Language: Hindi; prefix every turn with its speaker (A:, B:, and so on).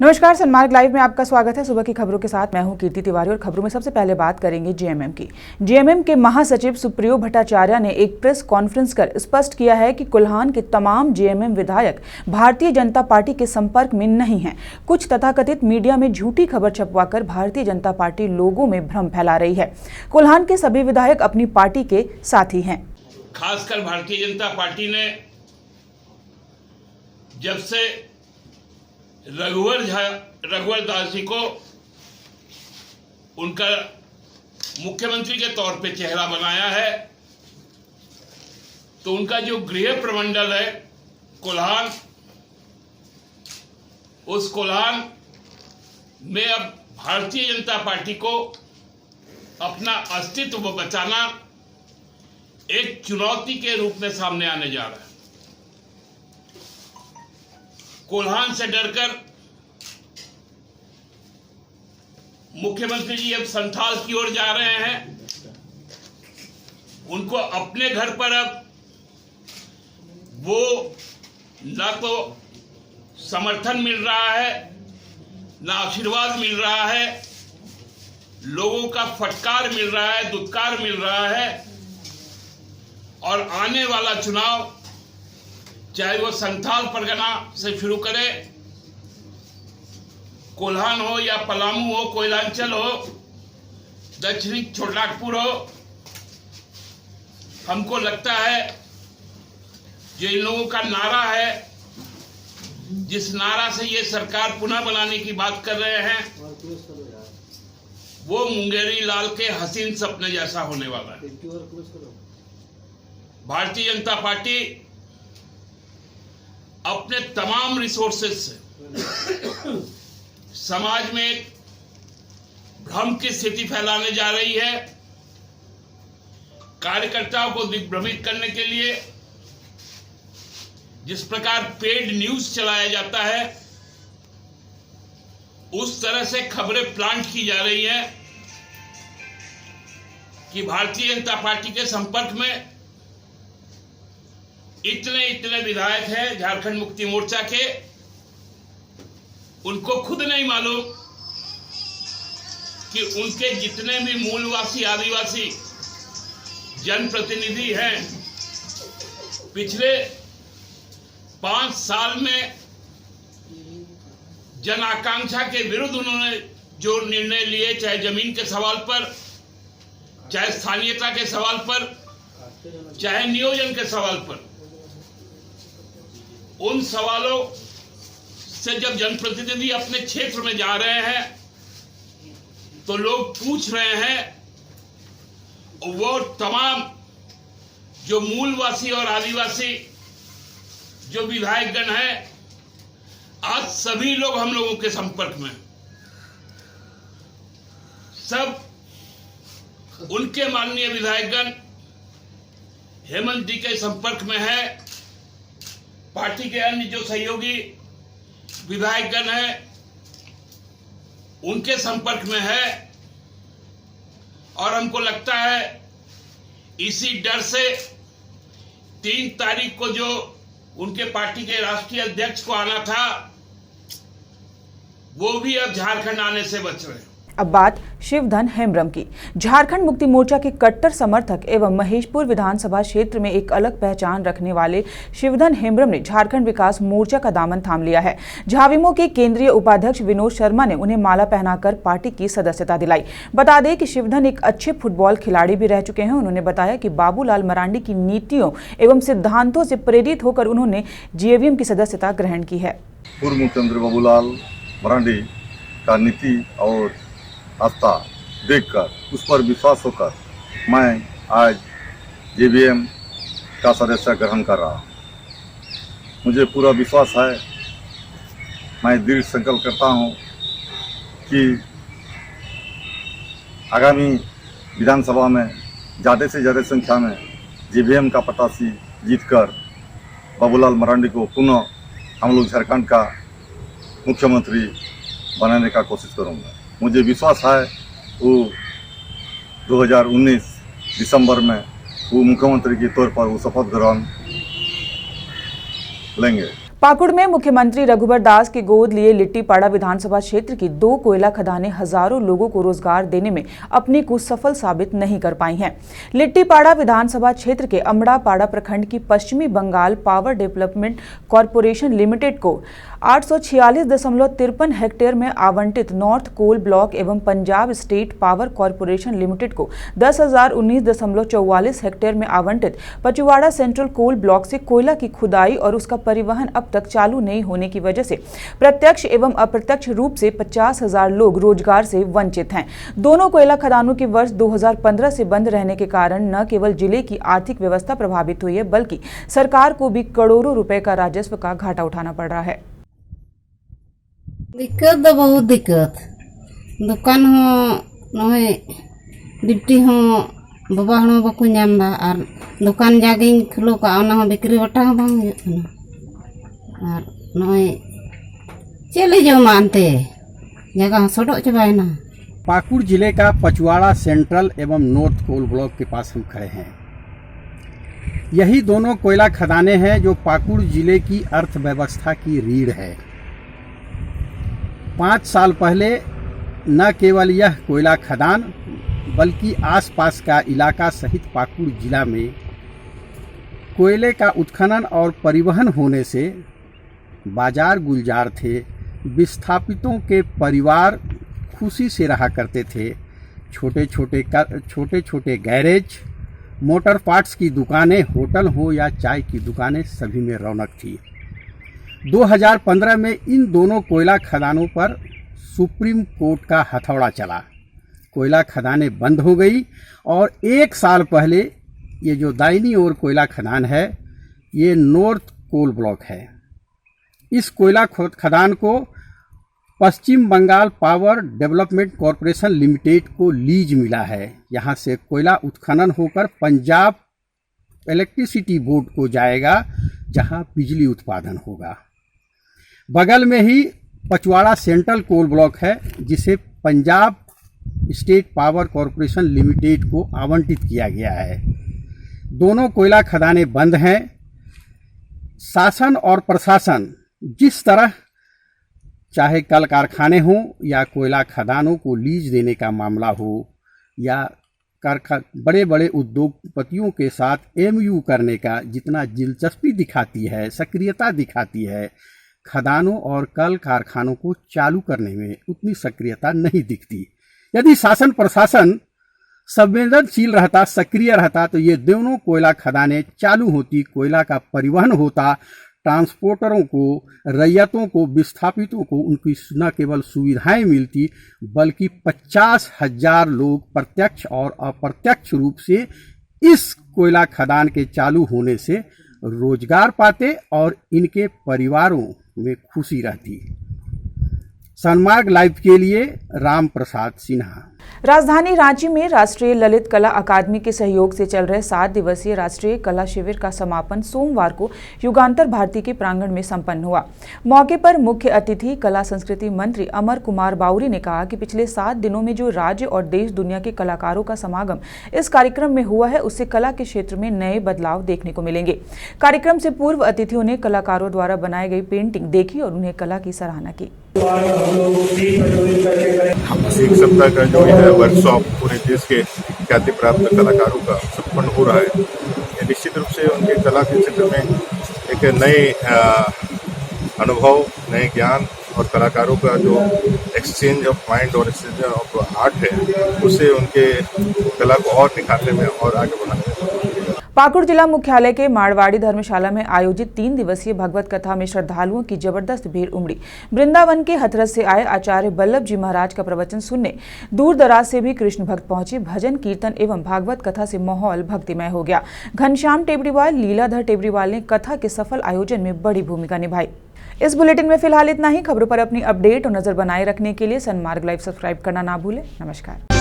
A: नमस्कार, सनमार्ग लाइव में आपका स्वागत है। सुबह की खबरों के साथ मैं हूं कीर्ति तिवारी और खबरों में सबसे पहले बात करेंगे जेएमएम की। जेएमएम के महासचिव सुप्रियो भट्टाचार्य ने एक प्रेस कॉन्फ्रेंस कर स्पष्ट किया है कि कोल्हान के तमाम जेएमएम विधायक भारतीय जनता पार्टी के संपर्क में नहीं हैं। कुछ तथाकथित मीडिया में झूठी खबर छपवाकर भारतीय जनता पार्टी लोगों में भ्रम फैला रही है। कोल्हान के सभी विधायक अपनी पार्टी के साथी हैं।
B: खासकर भारतीय जनता पार्टी ने जब से रघुवर दास जी को उनका मुख्यमंत्री के तौर पे चेहरा बनाया है, तो उनका जो गृह प्रमंडल है कोल्हान, उस कोल्हान में अब भारतीय जनता पार्टी को अपना अस्तित्व बचाना एक चुनौती के रूप में सामने आने जा रहा है। कोल्हान से डरकर मुख्यमंत्री जी अब संथाल की ओर जा रहे हैं। उनको अपने घर पर अब वो ना तो समर्थन मिल रहा है, ना आशीर्वाद मिल रहा है, लोगों का फटकार मिल रहा है, दुत्कार मिल रहा है। और आने वाला चुनाव चाहे वो संथाल परगना से शुरू करे, कोल्हान हो या पलामू हो, कोयलांचल हो, दक्षिणी छोटानागपुर हो, हमको लगता है जो इन लोगों का नारा है, जिस नारा से ये सरकार पुनः बनाने की बात कर रहे हैं, वो मुंगेरी लाल के हसीन सपने जैसा होने वाला है। भारतीय जनता पार्टी अपने तमाम रिसोर्सेज से समाज में एक भ्रम की स्थिति फैलाने जा रही है। कार्यकर्ताओं को दिग्भ्रमित करने के लिए जिस प्रकार पेड न्यूज चलाया जाता है, उस तरह से खबरें प्लांट की जा रही है कि भारतीय जनता पार्टी के संपर्क में इतने विधायक हैं झारखंड मुक्ति मोर्चा के, उनको खुद नहीं मालूम कि उनके जितने भी मूलवासी आदिवासी जनप्रतिनिधि हैं, पिछले 5 साल में जन आकांक्षा के विरुद्ध उन्होंने जो निर्णय लिए, चाहे जमीन के सवाल पर, चाहे स्थानीयता के सवाल पर, चाहे नियोजन के सवाल पर, उन सवालों से जब जनप्रतिनिधि अपने क्षेत्र में जा रहे हैं तो लोग पूछ रहे हैं, वो तमाम जो मूलवासी और आदिवासी जो विधायकगण हैं, आज सभी लोग हम लोगों के संपर्क में, सब उनके माननीय विधायकगण हेमंत जी के संपर्क में है। पार्टी के अन्य जो सहयोगी विधायकगण हैं उनके संपर्क में है। और हमको लगता है इसी डर से 3 तारीख को जो उनके पार्टी के राष्ट्रीय अध्यक्ष को आना था, वो भी अब झारखंड आने से बच रहे हैं।
A: अब बात शिवधन हेम्ब्रम की। झारखंड मुक्ति मोर्चा के कट्टर समर्थक एवं महेशपुर विधानसभा क्षेत्र में एक अलग पहचान रखने वाले शिवधन हेम्ब्रम ने झारखंड विकास मोर्चा का दामन थाम लिया है। झाविमो के केंद्रीय उपाध्यक्ष विनोद शर्मा ने उन्हें माला पहनाकर पार्टी की सदस्यता दिलाई। बता दें कि शिवधन एक अच्छे फुटबॉल खिलाड़ी भी रह चुके हैं। उन्होंने बताया कि बाबूलाल मरांडी की नीतियों एवं सिद्धांतों से प्रेरित होकर उन्होंने जेवीएम की सदस्यता ग्रहण की है।
C: पूर्व मुख्यमंत्री बाबूलाल मरांडी का नीति और आस्था देखकर, उस पर विश्वास होकर मैं आज जेवीएम का सदस्य ग्रहण कर रहा हूँ। मुझे पूरा विश्वास है, मैं दृढ़ संकल्प करता हूँ कि आगामी विधानसभा में ज़्यादा से ज़्यादा संख्या में जेवीएम का प्रत्याशी जीतकर बाबूलाल मरांडी को पुनः हम लोग झारखंड का मुख्यमंत्री बनाने का कोशिश करूँगा। मुझे विश्वास है वो 2019 दिसंबर में वो मुख्यमंत्री के तौर पर वो शपथ ग्रहण लेंगे।
A: पाकुड़ में मुख्यमंत्री रघुबर दास की गोद लिए लिट्टीपाड़ा विधानसभा क्षेत्र की 2 कोयला खदानें हजारों लोगों को रोजगार देने में अपने को सफल साबित नहीं कर पाई हैं। लिट्टीपाड़ा विधानसभा क्षेत्र के अमड़ापाड़ा प्रखंड की पश्चिमी Bengal power development corporation limited को 846.53 हेक्टेयर में आवंटित नॉर्थ कोल ब्लॉक एवं Punjab state power corporation limited को 10,019.44 हेक्टेयर में आवंटित पचवाड़ा सेंट्रल कोल ब्लॉक से कोयला की खुदाई और उसका परिवहन अब तक चालू नहीं होने की वजह से प्रत्यक्ष एवं अप्रत्यक्ष रूप से 50,000 लोग रोजगार से वंचित हैं। दोनों कोयला खदानों के वर्ष 2015 से बंद रहने के कारण न केवल जिले की आर्थिक व्यवस्था प्रभावित हुई है, बल्कि सरकार को भी करोड़ों रुपए का राजस्व का घाटा उठाना पड़ रहा है।
D: दिक्कत तो बहुत दिक्कत दुकान हो डिप्टी हो बाबा हूँ बाको नामदा और दुकान जागे खुलो का बिक्री बटा और नए चले जो मानते जगह सड़क चबाना।
E: पाकुड़ जिले का पचवाड़ा सेंट्रल एवं नॉर्थ कोल ब्लॉक के पास हम खड़े हैं। यही दोनों कोयला खदानें हैं जो पाकुड़ जिले की अर्थव्यवस्था की रीढ़ है। 5 साल पहले न केवल यह कोयला खदान बल्कि आसपास का इलाका सहित पाकुड़ जिला में कोयले का उत्खनन और परिवहन होने से बाजार गुलजार थे। विस्थापितों के परिवार खुशी से रहा करते थे। छोटे छोटे गैरेज, मोटर पार्ट्स की दुकानें, होटल हो या चाय की दुकानें, सभी में रौनक थी। 2015 में इन दोनों कोयला खदानों पर सुप्रीम कोर्ट का हथौड़ा चला। कोयला खदानें बंद हो गई और 1 साल पहले ये जो दाहिनी ओर कोयला खदान है ये नॉर्थ कोल ब्लॉक है। इस कोयला खदान को Paschim Bangal power development corporation limited को लीज मिला है। यहाँ से कोयला उत्खनन होकर पंजाब इलेक्ट्रिसिटी बोर्ड को जाएगा जहाँ बिजली उत्पादन होगा। बगल में ही पचवाड़ा सेंट्रल कोल ब्लॉक है जिसे Punjab state power corporation limited को आवंटित किया गया है। दोनों कोयला खदानें बंद हैं। शासन और प्रशासन जिस तरह चाहे कल कारखाने हों या कोयला खदानों को लीज देने का मामला हो या बड़े बड़े उद्योगपतियों के साथ एमयू करने का जितना दिलचस्पी दिखाती है, सक्रियता दिखाती है, खदानों और कल कारखानों को चालू करने में उतनी सक्रियता नहीं दिखती। यदि शासन प्रशासन संवेदनशील रहता, सक्रिय रहता तो ये दोनों कोयला खदानें चालू होती, कोयला का परिवहन होता, ट्रांसपोर्टरों को, रैयतों को, विस्थापितों को उनकी न केवल सुविधाएं मिलती बल्कि 50,000 लोग प्रत्यक्ष और अप्रत्यक्ष रूप से इस कोयला खदान के चालू होने से रोजगार पाते और इनके परिवारों में खुशी रहती। सनमार्ग लाइव के लिए राम प्रसाद सिन्हा।
A: राजधानी रांची में राष्ट्रीय ललित कला अकादमी के सहयोग से चल रहे 7 दिवसीय राष्ट्रीय कला शिविर का समापन सोमवार को युगांतर भारती के प्रांगण में संपन्न हुआ। मौके पर मुख्य अतिथि कला संस्कृति मंत्री अमर कुमार बाउरी ने कहा कि पिछले 7 दिनों में जो राज्य और देश दुनिया के कलाकारों का समागम इस कार्यक्रम में हुआ है उससे कला के क्षेत्र में नए बदलाव देखने को मिलेंगे। कार्यक्रम से पूर्व अतिथियों ने कलाकारों द्वारा बनाई गई पेंटिंग देखी और उन्हें कला की सराहना की।
C: एक सप्ताह का जो है वर्कशॉप पूरे देश के ख्याति प्राप्त कलाकारों का संपन्न हो रहा है। ये निश्चित रूप से उनके कला के क्षेत्र में एक नए अनुभव, नए ज्ञान और कलाकारों का जो एक्सचेंज ऑफ माइंड और एक्सचेंज ऑफ आर्ट है उससे उनके कला को और निखारने में और आगे बढ़ाने में।
A: पाकुड़ जिला मुख्यालय के मारवाड़ी धर्मशाला में आयोजित 3 दिवसीय भगवत कथा में श्रद्धालुओं की जबरदस्त भीड़ उमड़ी। वृंदावन के हथरस से आए आचार्य बल्लभ जी महाराज का प्रवचन सुनने दूर दराज से भी कृष्ण भक्त पहुंचे। भजन कीर्तन एवं भागवत कथा से माहौल भक्तिमय हो गया। घनश्याम टेबरीवाल, लीलाधर टेबरीवाल ने कथा के सफल आयोजन में बड़ी भूमिका निभाई। इस बुलेटिन में फिलहाल इतना ही। खबरों पर अपनी अपडेट और नजर बनाए रखने के लिए सनमार्ग लाइव सब्सक्राइब करना ना भूलें। नमस्कार।